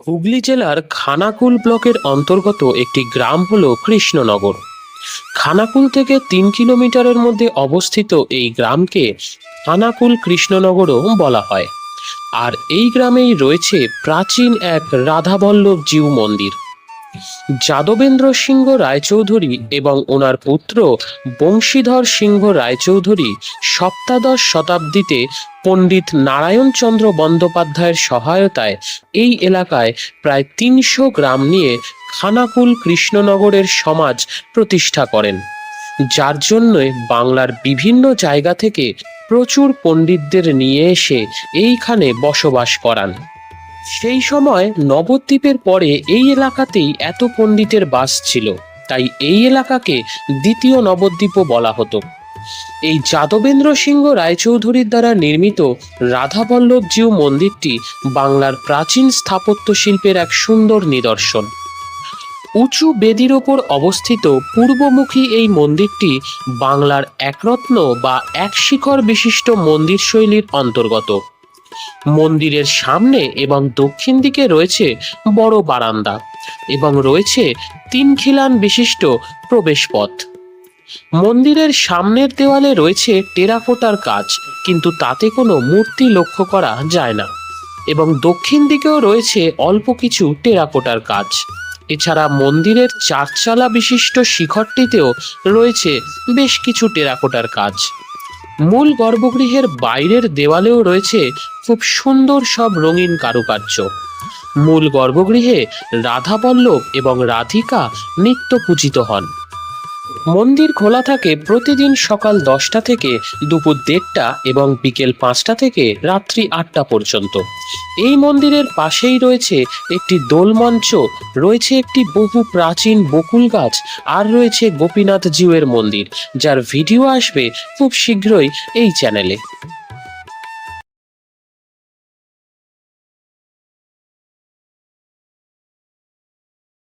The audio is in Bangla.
হুগলি জেলার খানাকুল ব্লকের অন্তর্গত একটি গ্রাম হলো কৃষ্ণনগর। খানাকুল থেকে 3 কিলোমিটারের মধ্যে অবস্থিত এই গ্রামকে খানাকুল কৃষ্ণনগরও বলা হয়। আর এই গ্রামেই রয়েছে প্রাচীন এক রাধাবল্লভ জিউ মন্দির। যাদবেন্দ্র সিংহ রায়চৌধুরী এবং ওনার পুত্র বংশীধর সিংহ রায়চৌধুরী সপ্তাদশ শতাব্দীতে পণ্ডিত নারায়ণচন্দ্র বন্দ্যোপাধ্যায়ের সহায়তায় এই এলাকায় প্রায় 300 গ্রাম নিয়ে খানাকুল কৃষ্ণনগরের সমাজ প্রতিষ্ঠা করেন, যার জন্য বাংলার বিভিন্ন জায়গা থেকে প্রচুর পণ্ডিতদের নিয়ে এসে এইখানে বসবাস করান। সেই সময় নবদ্বীপের পরে এই এলাকাতেই এত পণ্ডিতের বাস ছিল, তাই এই এলাকাকে দ্বিতীয় নবদ্বীপও বলা হতো। এই যাদবেন্দ্র সিংহ রায়চৌধুরীর দ্বারা নির্মিত রাধাবল্লভ জিউ মন্দিরটি বাংলার প্রাচীন স্থাপত্য শিল্পের এক সুন্দর নিদর্শন। উঁচু বেদির ওপর অবস্থিত পূর্বমুখী এই মন্দিরটি বাংলার একরত্ন বা এক শিখর বিশিষ্ট মন্দির শৈলীর অন্তর্গত। মন্দিরের সামনে এবং দক্ষিণ দিকে রয়েছে বড় বারান্দা এবং রয়েছে 3 খিলান বিশিষ্ট প্রবেশপথ। মন্দিরের সামনের দেওয়ালে রয়েছে টেরাকোটার কাজ, কিন্তু তাতে কোনো মূর্তি লক্ষ্য করা যায় না, এবং দক্ষিণ দিকেও রয়েছে অল্প কিছু টেরাকোটার কাজ। এছাড়া মন্দিরের 4 চালা বিশিষ্ট শিখরটিতেও রয়েছে বেশ কিছু টেরাকোটার কাজ। মূল গর্ভগৃহের বাইরের দেওয়ালেও রয়েছে খুব সুন্দর সব রঙিন কারুকার্য। মূল গর্ভগৃহে রাধাবল্লভ এবং রাধিকা নিত্য পূজিত হন। মন্দির খোলা থাকে প্রতিদিন সকাল 10টা থেকে দুপুর 1:30 এবং বিকেল 5টা থেকে রাত্রি 8টা পর্যন্ত। এই মন্দিরের পাশেই রয়েছে একটি দোলমঞ্চ, রয়েছে একটি বহু প্রাচীন বকুল গাছ, আর রয়েছে গোপীনাথ জিউয়ের মন্দির, যার ভিডিও আসবে খুব শীঘ্রই এই চ্যানেলে।